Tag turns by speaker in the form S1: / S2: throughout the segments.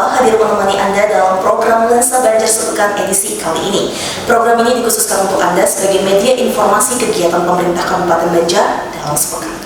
S1: Nova hadir menemani Anda dalam program Lensa Banjar Sepekan edisi kali ini. Program ini dikhususkan untuk Anda sebagai media informasi kegiatan pemerintah Kabupaten Banjar dalam sepekan.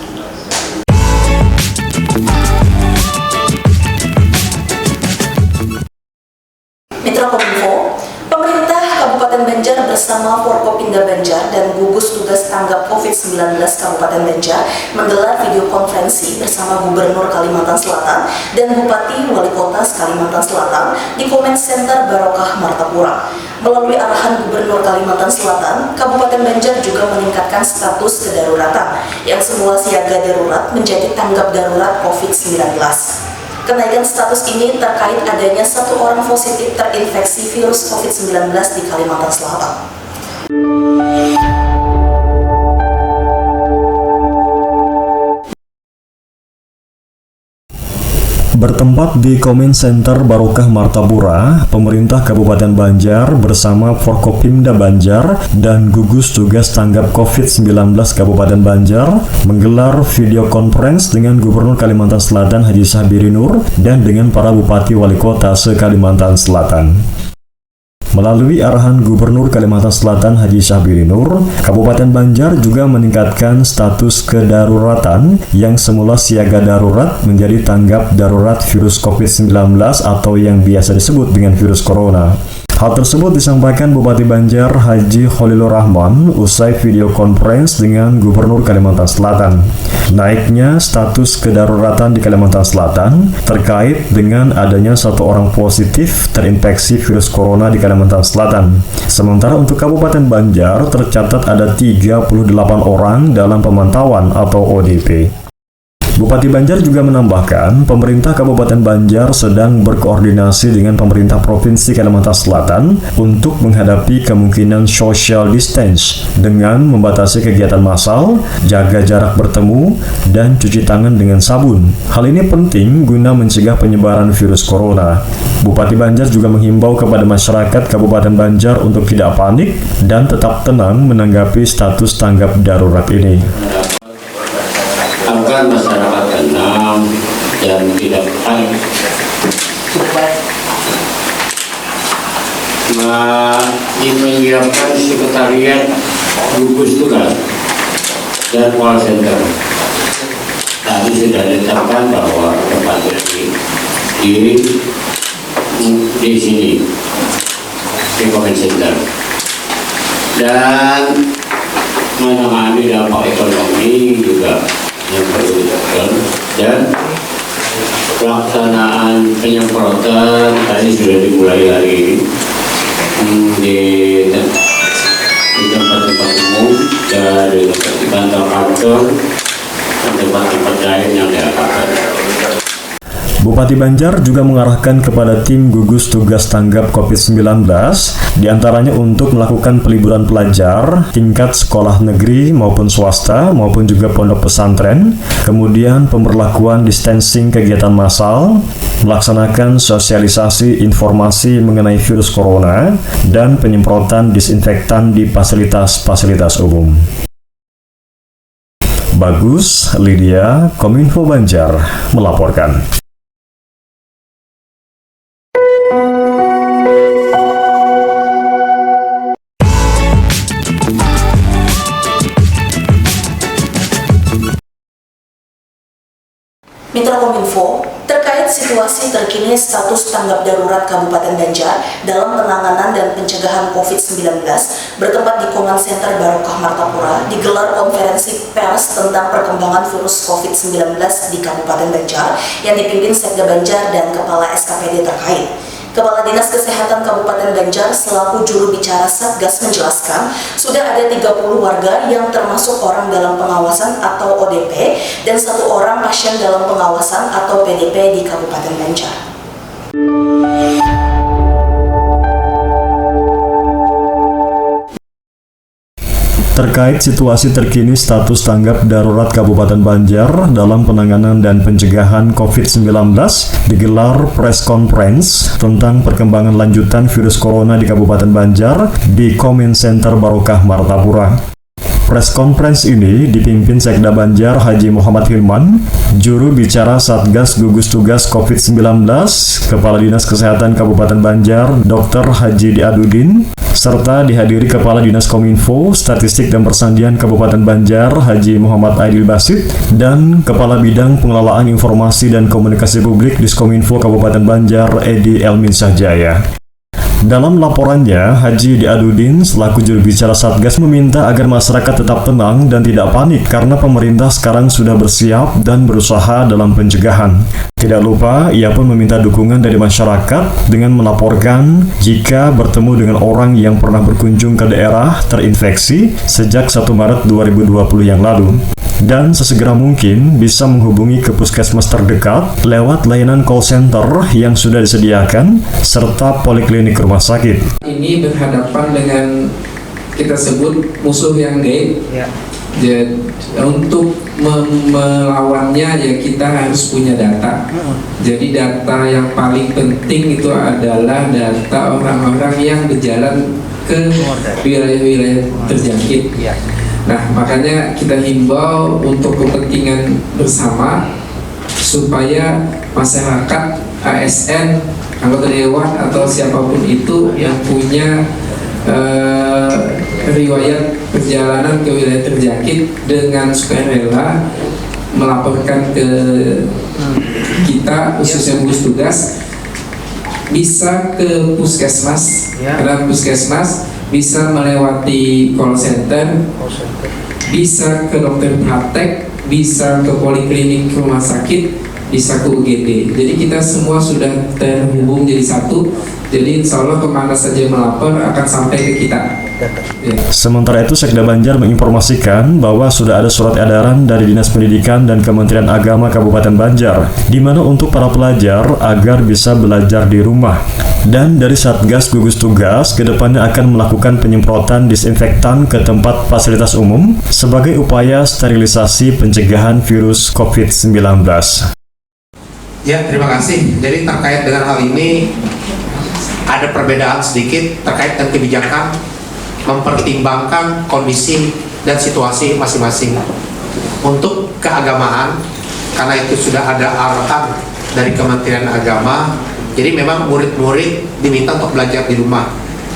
S1: Mitra Kominfo, pemerintah Kabupaten Banjar bersama Forkopimda Banjar dan gugus tugas tanggap COVID-19 Kabupaten Banjar menggelar video konferensi bersama Gubernur Kalimantan Selatan dan Bupati Wali Kota Kalimantan Selatan di Comment Center Barokah Martapura. Melalui arahan Gubernur Kalimantan Selatan, Kabupaten Banjar juga meningkatkan status kedaruratan yang semula siaga darurat menjadi tanggap darurat COVID-19. Kenaikan status ini terkait adanya satu orang positif terinfeksi virus COVID-19 di Kalimantan Selatan.
S2: Bertempat di Comment Center Barokah Martapura, pemerintah Kabupaten Banjar bersama Forkopimda Banjar dan gugus tugas tanggap COVID-19 Kabupaten Banjar menggelar video conference dengan Gubernur Kalimantan Selatan Haji Syahbiri Nur dan dengan para Bupati Wali Kota se-Kalimantan Selatan. Melalui arahan Gubernur Kalimantan Selatan Haji Syahbiri Nur, Kabupaten Banjar juga meningkatkan status kedaruratan yang semula siaga darurat menjadi tanggap darurat virus COVID-19 atau yang biasa disebut dengan virus corona. Hal tersebut disampaikan Bupati Banjar Haji Khalilur Rahman usai video conference dengan Gubernur Kalimantan Selatan. Naiknya status kedaruratan di Kalimantan Selatan terkait dengan adanya satu orang positif terinfeksi virus corona di Kalimantan Selatan. Sementara untuk Kabupaten Banjar tercatat ada 38 orang dalam pemantauan atau ODP. Bupati Banjar juga menambahkan, pemerintah Kabupaten Banjar sedang berkoordinasi dengan pemerintah Provinsi Kalimantan Selatan untuk menghadapi kemungkinan social distance dengan membatasi kegiatan massal, jaga jarak bertemu, dan cuci tangan dengan sabun. Hal ini penting guna mencegah penyebaran virus corona. Bupati Banjar juga menghimbau kepada masyarakat Kabupaten Banjar untuk tidak panik dan tetap tenang menanggapi status tanggap darurat ini.
S3: Agar masyarakat tenang dan tidak panik. Menyiapkan sekretariat gugus tugas dan call center. Tadi sudah ditetapkan bahwa tempatnya di sini di Comment Center dan menangani dampak ekonomi juga yang perlu dilakukan, dan pelaksanaan penyemprotan tadi sudah dimulai hari ini di tempat-tempat umum dan di kantor-kantor dan tempat-tempat lain yang diakarkan.
S2: Bupati Banjar juga mengarahkan kepada tim gugus tugas tanggap COVID-19, diantaranya untuk melakukan peliburan pelajar tingkat sekolah negeri maupun swasta maupun juga pondok pesantren, kemudian pemberlakuan distancing kegiatan massal, melaksanakan sosialisasi informasi mengenai virus corona, dan penyemprotan disinfektan di fasilitas-fasilitas umum. Bagus Lydia, Kominfo Banjar, melaporkan.
S1: Mitra Kominfo, terkait situasi terkini status tanggap darurat Kabupaten Banjar dalam penanganan dan pencegahan COVID-19 bertempat di Comment Center Barokah Martapura digelar konferensi pers tentang perkembangan virus COVID-19 di Kabupaten Banjar yang dipimpin Sekda Banjar dan Kepala SKPD terkait. Kepala Dinas Kesehatan Kabupaten Banjar selaku juru bicara Satgas menjelaskan sudah ada 30 warga yang termasuk orang dalam pengawasan atau ODP dan satu orang pasien dalam pengawasan atau PDP di Kabupaten Banjar.
S2: Terkait situasi terkini status tanggap darurat Kabupaten Banjar dalam penanganan dan pencegahan COVID-19, digelar press conference tentang perkembangan lanjutan virus corona di Kabupaten Banjar di Comment Center Barokah Martapura. Press conference ini dipimpin Sekda Banjar Haji Muhammad Hilman, juru bicara Satgas Gugus Tugas COVID-19, Kepala Dinas Kesehatan Kabupaten Banjar Dr. Haji Diadudin, serta dihadiri Kepala Dinas Kominfo, Statistik dan Persandian Kabupaten Banjar Haji Muhammad Aidil Basit, dan Kepala Bidang Pengelolaan Informasi dan Komunikasi Publik Diskominfo Kabupaten Banjar Edi Elminsyah Jaya. Dalam laporannya, Haji Diadudin selaku juru bicara Satgas meminta agar masyarakat tetap tenang dan tidak panik karena pemerintah sekarang sudah bersiap dan berusaha dalam pencegahan. Tidak lupa, ia pun meminta dukungan dari masyarakat dengan melaporkan jika bertemu dengan orang yang pernah berkunjung ke daerah terinfeksi sejak 1 Maret 2020 yang lalu. Dan sesegera mungkin bisa menghubungi ke puskesmas terdekat lewat layanan call center yang sudah disediakan serta poliklinik rumah sakit.
S4: Ini berhadapan dengan kita sebut musuh yang gaib. Jadi untuk melawannya ya kita harus punya data. Jadi data yang paling penting itu adalah data orang-orang yang berjalan ke wilayah-wilayah terjangkit. Nah, makanya kita himbau untuk kepentingan bersama supaya masyarakat, ASN, anggota dewan atau siapapun itu yang punya riwayat perjalanan ke wilayah terjangkit dengan sukarela melaporkan ke kita khususnya gugus tugas, bisa ke puskesmas, karena puskesmas bisa melewati call center, bisa ke dokter praktek, bisa ke poliklinik rumah sakit, bisa ke UGD. Jadi kita semua sudah terhubung jadi satu. Jadi insya Allah kemana saja melapor akan sampai ke kita.
S2: Sementara itu, Sekda Banjar menginformasikan bahwa sudah ada surat edaran dari Dinas Pendidikan dan Kementerian Agama Kabupaten Banjar, di mana untuk para pelajar agar bisa belajar di rumah. Dan dari Satgas Gugus Tugas, kedepannya akan melakukan penyemprotan disinfektan ke tempat fasilitas umum sebagai upaya sterilisasi pencegahan virus COVID-19.
S5: Ya, terima kasih. Jadi terkait dengan hal ini, ada perbedaan sedikit terkait dengan kebijakan mempertimbangkan kondisi dan situasi masing-masing. Untuk keagamaan, karena itu sudah ada arahan dari Kementerian Agama, jadi memang murid-murid diminta untuk belajar di rumah.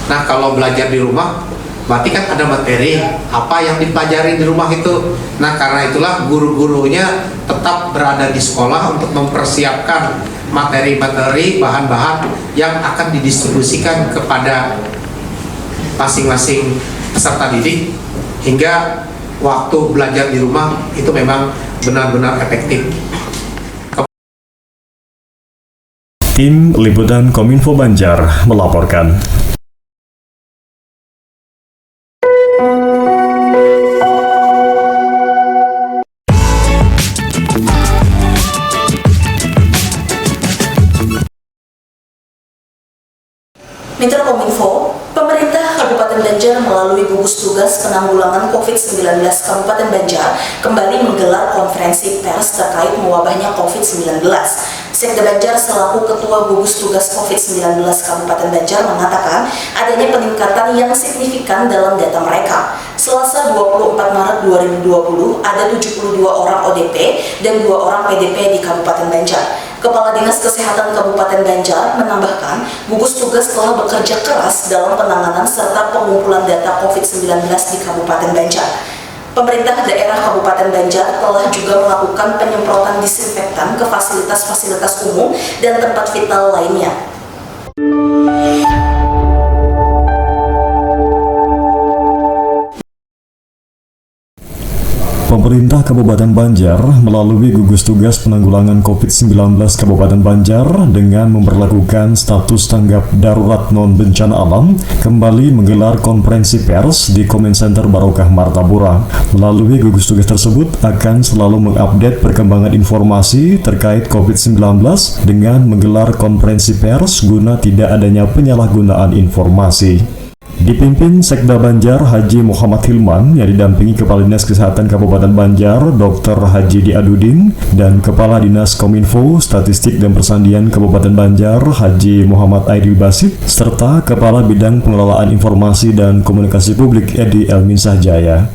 S5: Nah, kalau belajar di rumah, berarti kan ada materi apa yang dipelajari di rumah itu. Nah, karena itulah guru-gurunya tetap berada di sekolah untuk mempersiapkan materi-materi, bahan-bahan yang akan didistribusikan kepada masing-masing peserta didik hingga waktu belajar di rumah itu memang benar-benar efektif.
S2: Tim Liputan Kominfo Banjar melaporkan.
S1: Mitra Kominfo, pemerintah Kabupaten Banjar melalui gugus tugas penanggulangan COVID-19 Kabupaten Banjar kembali menggelar konferensi pers terkait mewabahnya COVID-19. Sekda Banjar selaku Ketua Gugus Tugas COVID-19 Kabupaten Banjar mengatakan adanya peningkatan yang signifikan dalam data mereka. Selasa 24 Maret 2020 ada 72 orang ODP dan 2 orang PDP di Kabupaten Banjar. Kepala Dinas Kesehatan Kabupaten Banjar menambahkan, gugus tugas telah bekerja keras dalam penanganan serta pengumpulan data COVID-19 di Kabupaten Banjar. Pemerintah daerah Kabupaten Banjar telah juga melakukan penyemprotan disinfektan ke fasilitas-fasilitas umum dan tempat vital lainnya.
S2: Pemerintah Kabupaten Banjar melalui gugus tugas penanggulangan COVID-19 Kabupaten Banjar dengan memberlakukan status tanggap darurat non-bencana alam kembali menggelar konferensi pers di Comment Center Barokah Martapura. Melalui gugus tugas tersebut akan selalu mengupdate perkembangan informasi terkait COVID-19 dengan menggelar konferensi pers guna tidak adanya penyalahgunaan informasi. Dipimpin Sekda Banjar Haji Muhammad Hilman yang didampingi Kepala Dinas Kesehatan Kabupaten Banjar Dr. Haji Diadudin dan Kepala Dinas Kominfo, Statistik dan Persandian Kabupaten Banjar Haji Muhammad Aidil Basit serta Kepala Bidang Pengelolaan Informasi dan Komunikasi Publik Edi Elminsyah Jaya.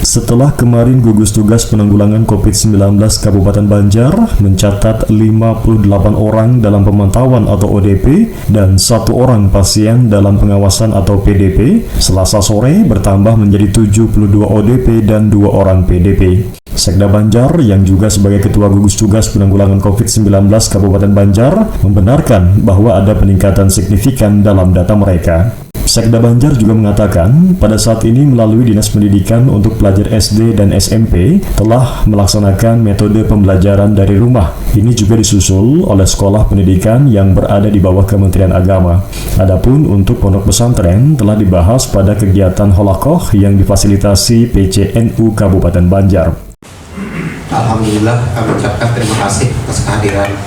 S2: Setelah kemarin gugus tugas penanggulangan COVID-19 Kabupaten Banjar mencatat 58 orang dalam pemantauan atau ODP dan 1 orang pasien dalam pengawasan atau PDP, Selasa sore bertambah menjadi 72 ODP dan 2 orang PDP. Sekda Banjar yang juga sebagai Ketua Gugus Tugas Penanggulangan COVID-19 Kabupaten Banjar membenarkan bahwa ada peningkatan signifikan dalam data mereka. Sekda Banjar juga mengatakan pada saat ini melalui Dinas Pendidikan untuk pelajar SD dan SMP telah melaksanakan metode pembelajaran dari rumah. Ini juga disusul oleh sekolah pendidikan yang berada di bawah Kementerian Agama. Adapun untuk pondok pesantren telah dibahas pada kegiatan holakoh yang difasilitasi PCNU Kabupaten Banjar.
S5: Alhamdulillah, kami ucapkan terima kasih atas kehadiran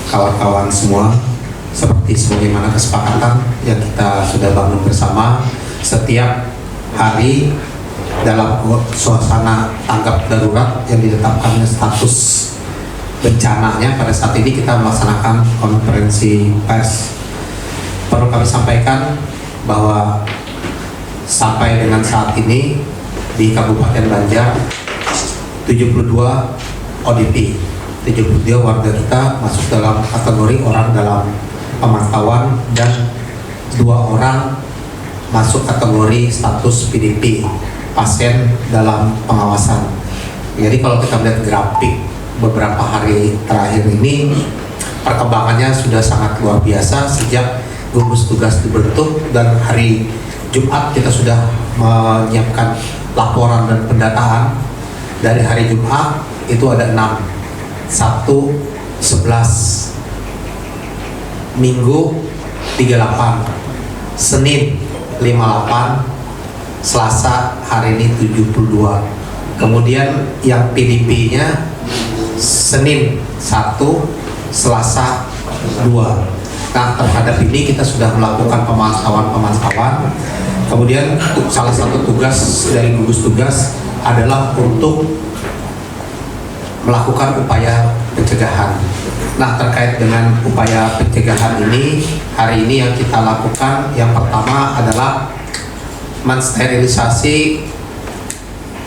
S5: kawan-kawan semua. Seperti sebagaimana kesepakatan yang kita sudah bangun bersama, setiap hari dalam suasana tanggap darurat yang ditetapkan status bencananya, pada saat ini kita melaksanakan konferensi pers. Perlu kami sampaikan bahwa sampai dengan saat ini di Kabupaten Banjar 72 ODP, 72 warga kita masuk dalam kategori orang dalam pemantauan dan 2 orang masuk kategori status PDP, pasien dalam pengawasan. Jadi kalau kita melihat grafik beberapa hari terakhir ini, perkembangannya sudah sangat luar biasa sejak gugus tugas dibentuk, dan hari Jumat kita sudah menyiapkan laporan dan pendataan. Dari hari Jumat itu ada 6, Sabtu 11, Minggu 38, Senin 58, Selasa hari ini 72. Kemudian yang PDP-nya Senin 1, Selasa 2. Nah, terhadap ini kita sudah melakukan pemantauan. Kemudian salah satu tugas dari gugus tugas adalah untuk melakukan upaya pencegahan. Nah, terkait dengan upaya pencegahan ini, hari ini yang kita lakukan yang pertama adalah mensterilisasi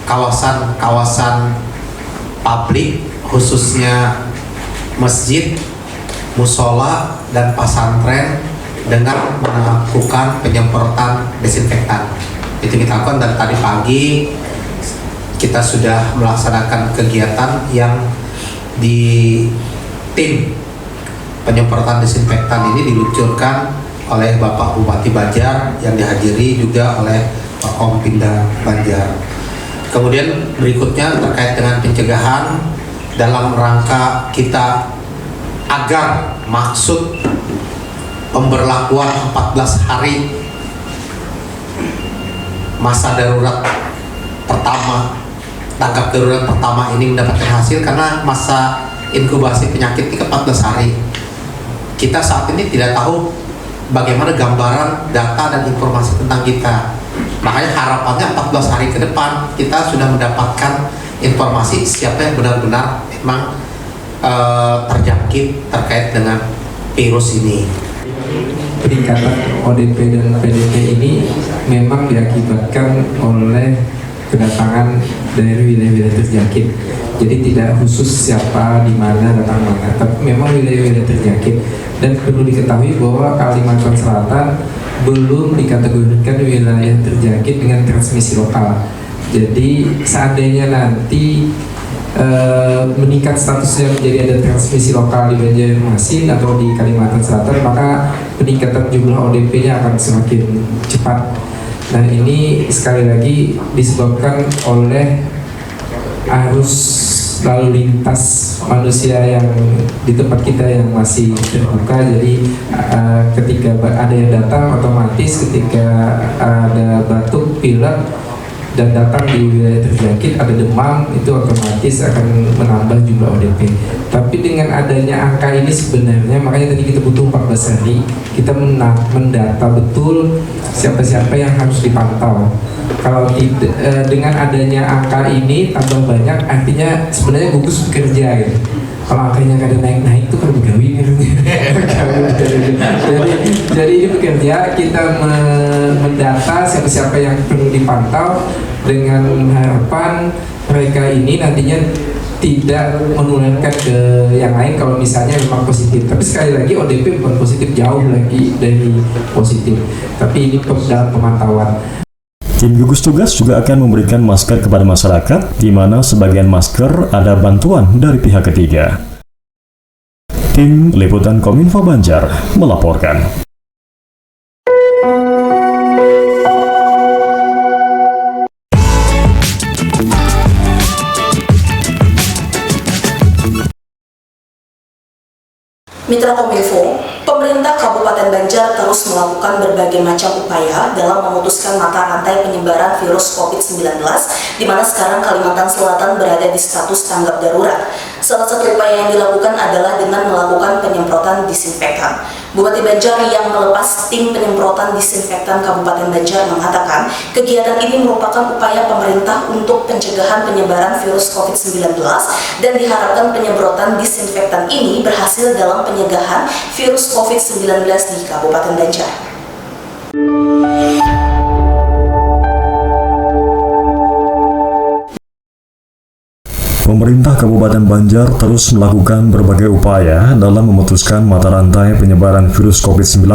S5: kawasan-kawasan publik, khususnya masjid, musola, dan pesantren dengan melakukan penyemprotan desinfektan. Itu kita lakukan, dan tadi pagi kita sudah melaksanakan kegiatan yang di tim penyemprotan desinfektan ini diluncurkan oleh Bapak Bupati Banjar yang dihadiri juga oleh Forkopimda Banjar. Kemudian berikutnya terkait dengan pencegahan dalam rangka kita agar maksud pemberlakuan 14 hari masa darurat pertama, tanggap darurat pertama ini mendapatkan hasil karena masa inkubasi penyakit ini 14 hari. Kita saat ini tidak tahu bagaimana gambaran data dan informasi tentang kita. Makanya harapannya 14 hari ke depan kita sudah mendapatkan informasi siapa yang benar-benar memang terjangkit terkait dengan virus ini.
S4: Peningkatan ODP dan PDP ini memang diakibatkan oleh kedatangan dari wilayah-wilayah terjangkit. Jadi tidak khusus siapa di mana datang mana, tapi memang wilayah-wilayah terjangkit. Dan perlu diketahui bahwa Kalimantan Selatan belum dikategorikan wilayah terjangkit dengan transmisi lokal. Jadi seandainya nanti meningkat statusnya menjadi ada transmisi lokal di Banjarmasin atau di Kalimantan Selatan, maka peningkatan jumlah ODP-nya akan semakin cepat. Nah, ini sekali lagi disebabkan oleh arus lalu lintas manusia yang di tempat kita yang masih terbuka. Jadi ketika ada yang datang, otomatis ketika ada batuk, pilek dan datang di wilayah terjangkit, ada demam, itu otomatis akan menambah jumlah ODP. Tapi dengan adanya angka ini sebenarnya, makanya tadi kita butuh 14 hari, kita mendata betul siapa-siapa yang harus dipantau. Kalau dengan adanya angka ini tambah banyak, artinya sebenarnya gugus bekerja gitu. Kalau angkanya kadang naik-naik itu kan begawi gitu. Jadi ini bekerja kita mendata siapa-siapa yang perlu dipantau dengan harapan mereka ini nantinya tidak menularkan ke yang lain kalau misalnya memang positif. Tapi sekali lagi ODP bukan positif, jauh lagi dari positif. Tapi ini dalam pemantauan.
S2: Tim gugus tugas juga akan memberikan masker kepada masyarakat, di mana sebagian masker ada bantuan dari pihak ketiga. Tim Liputan Kominfo Banjar melaporkan.
S1: Mitra Kominfo, pemerintah Kabupaten Banjar terus melakukan berbagai macam upaya dalam memutuskan mata rantai penyebaran virus COVID-19, di mana sekarang Kalimantan Selatan berada di status tanggap darurat. Salah satu upaya yang dilakukan adalah dengan melakukan penyemprotan disinfektan. Bupati Banjar yang melepas tim penyemprotan disinfektan Kabupaten Banjar mengatakan kegiatan ini merupakan upaya pemerintah untuk pencegahan penyebaran virus COVID-19 dan diharapkan penyemprotan disinfektan ini berhasil dalam pencegahan virus COVID-19 di Kabupaten Banjar.
S2: Pemerintah Kabupaten Banjar terus melakukan berbagai upaya dalam memutuskan mata rantai penyebaran virus COVID-19,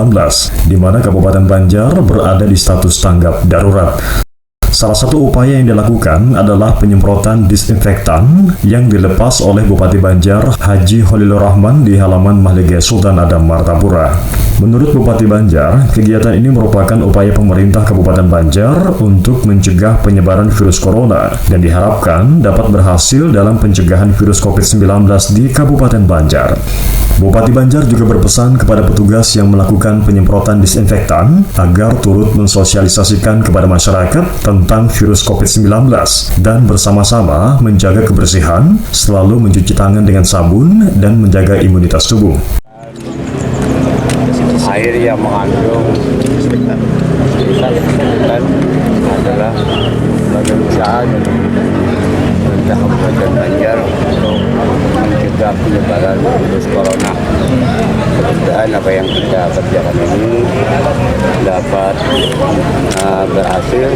S2: di mana Kabupaten Banjar berada di status tanggap darurat. Salah satu upaya yang dilakukan adalah penyemprotan disinfektan yang dilepas oleh Bupati Banjar Haji Holilur Rahman di halaman Mahligai Sultan Adam Martapura. Menurut Bupati Banjar, kegiatan ini merupakan upaya pemerintah Kabupaten Banjar untuk mencegah penyebaran virus corona dan diharapkan dapat berhasil dalam pencegahan virus COVID-19 di Kabupaten Banjar. Bupati Banjar juga berpesan kepada petugas yang melakukan penyemprotan disinfektan agar turut mensosialisasikan kepada masyarakat tentang virus COVID-19 dan bersama-sama menjaga kebersihan, selalu mencuci tangan dengan sabun dan menjaga imunitas tubuh.
S6: Air yang mengandung disinfektan adalah sebagai usaha dari pemerintah Kabupaten Banjar untuk mencegah penyebaran virus corona. Mudah-mudahan apa yang kita kerjakan ini dapat berhasil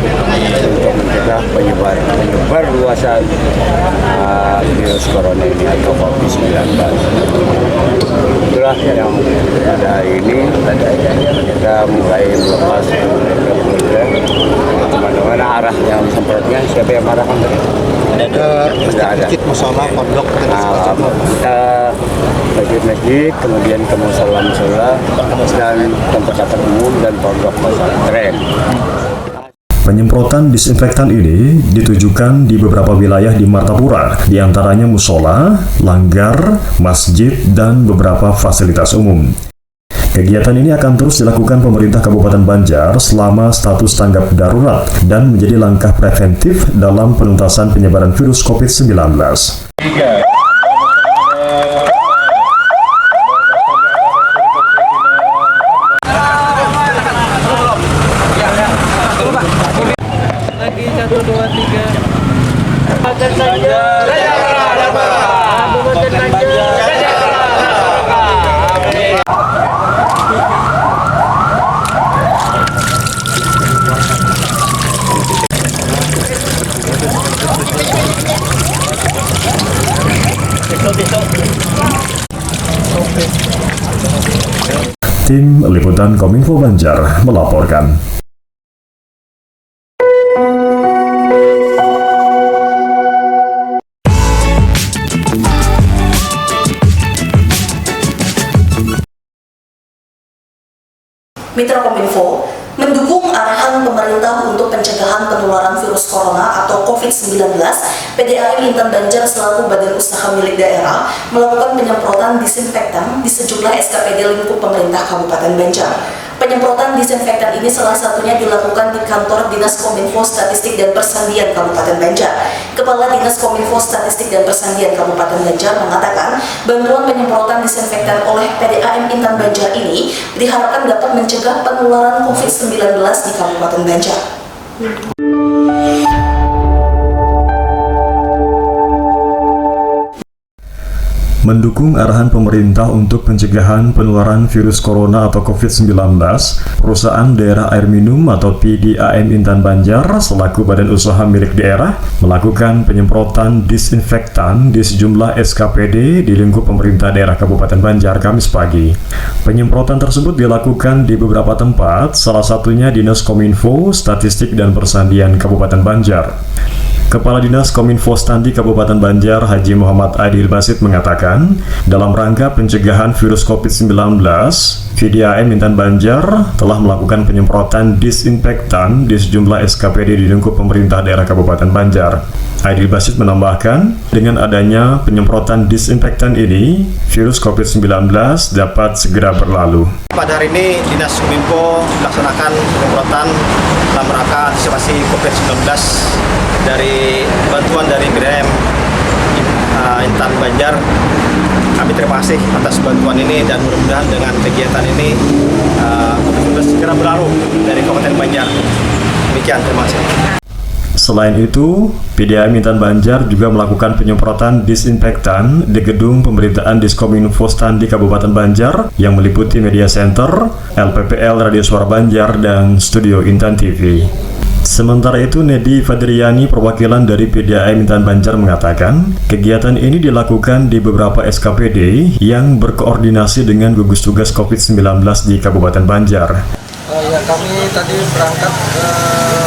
S6: untuk mencegah penyebar luasan virus corona ini atau COVID-19. Itulah yang pada hari ini kita mulai melepas kemana-mana arah yang semprotnya. Siapa yang arahkan tadi? Ada
S5: musola, pondok,
S6: kita masjid-masjid, kemudian ke musola-musola dan tempat-tempat umum dan pondok pesantren.
S2: Penyemprotan disinfektan ini ditujukan di beberapa wilayah di Martapura, di antaranya musola, langgar, masjid, dan beberapa fasilitas umum. Kegiatan ini akan terus dilakukan pemerintah Kabupaten Banjar selama status tanggap darurat dan menjadi langkah preventif dalam penuntasan penyebaran virus COVID-19. Tim Liputan Kominfo Banjar melaporkan.
S1: Mitra Kominfo, mendukung arahan pemerintah untuk pencegahan penularan virus corona atau COVID-19, PDAM Intan Banjar selaku badan usaha milik daerah melakukan penyemprotan disinfektan di sejumlah SKPD lingkup pemerintah Kabupaten Banjar. Penyemprotan disinfektan ini salah satunya dilakukan di kantor Dinas Kominfo Statistik dan Persandian Kabupaten Banjar. Kepala Dinas Kominfo Statistik dan Persandian Kabupaten Banjar mengatakan bantuan penyemprotan disinfektan oleh PDAM Intan Banjar ini diharapkan dapat mencegah penularan COVID-19 di Kabupaten Banjar.
S2: Mendukung arahan pemerintah untuk pencegahan penularan virus corona atau COVID-19, perusahaan daerah air minum atau PDAM Intan Banjar selaku badan usaha milik daerah melakukan penyemprotan disinfektan di sejumlah SKPD di lingkup pemerintah daerah Kabupaten Banjar Kamis pagi. Penyemprotan tersebut dilakukan di beberapa tempat, salah satunya Dinas Kominfo, Statistik dan Persandian Kabupaten Banjar. Kepala Dinas Kominfo Standi Kabupaten Banjar Haji Muhammad Adil Basit mengatakan, dalam rangka pencegahan virus COVID-19, PDAM Intan Banjar telah melakukan penyemprotan disinfektan di sejumlah SKPD di lingkup pemerintah daerah Kabupaten Banjar. Adil Basit menambahkan, dengan adanya penyemprotan disinfektan ini, virus COVID-19 dapat segera berlalu.
S7: Pada hari ini, Dinas Kominfo melaksanakan penyemprotan dalam rangka antisipasi COVID-19 dari bantuan dari PDAM Intan Banjar. Kami terima kasih atas bantuan ini dan mudah-mudahan dengan kegiatan ini COVID-19 segera berlalu dari Kabupaten Banjar. Demikian, terima kasih.
S2: Selain itu, PDAM Intan Banjar juga melakukan penyemprotan disinfektan di gedung pemberitaan Diskominfo Standi Kabupaten Banjar yang meliputi media center, LPPL Radio Suara Banjar, dan studio Intan TV. Sementara itu, Nedi Fadriani, perwakilan dari PDAM Intan Banjar mengatakan, kegiatan ini dilakukan di beberapa SKPD yang berkoordinasi dengan gugus tugas COVID-19 di Kabupaten Banjar.
S8: Ya, kami tadi berangkat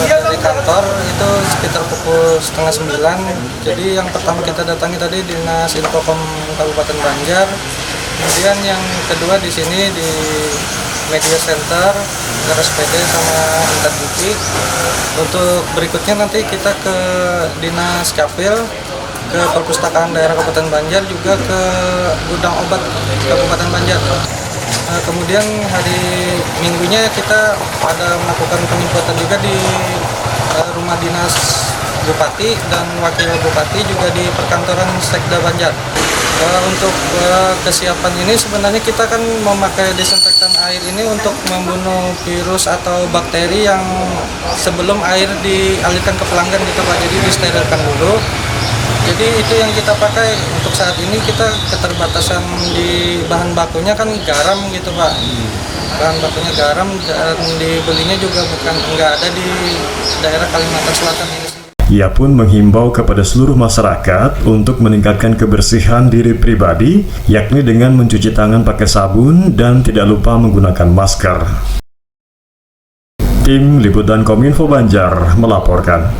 S8: dari kantor itu sekitar pukul 8:30. Jadi yang pertama kita datangi tadi Dinas Infocom Kabupaten Banjar. Kemudian yang kedua di sini di Media Center, RSPD sama Intan TV. Untuk berikutnya nanti kita ke Dinas Capil, ke Perpustakaan Daerah Kabupaten Banjar, juga ke Gudang Obat Kabupaten Banjar. Kemudian hari Minggunya kita ada melakukan penyemprotan juga di rumah dinas Bupati dan Wakil Bupati, juga di perkantoran Sekda Banjar. Untuk kesiapan ini sebenarnya kita kan memakai disinfektan air ini untuk membunuh virus atau bakteri yang sebelum air dialirkan ke pelanggan gitu Pak, jadi disterilkan dulu. Jadi itu yang kita pakai. Untuk saat ini kita keterbatasan di bahan bakunya kan garam gitu Pak. Bahan bakunya garam dan dibelinya juga nggak ada di daerah Kalimantan Selatan ini.
S2: Ia pun menghimbau kepada seluruh masyarakat untuk meningkatkan kebersihan diri pribadi, yakni dengan mencuci tangan pakai sabun dan tidak lupa menggunakan masker. Tim Liputan Kominfo Banjar melaporkan.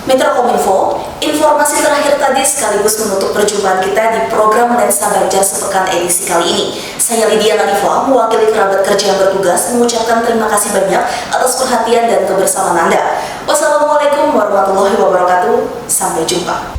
S1: Mitra Kominfo, informasi terakhir tadi sekaligus menutup perjumpaan kita di program Lensa Banjar Sepekan edisi kali ini. Saya Lydia Nadifa, mewakili kerabat kerja yang bertugas, mengucapkan terima kasih banyak atas perhatian dan kebersamaan Anda. Wassalamualaikum warahmatullahi wabarakatuh. Sampai jumpa.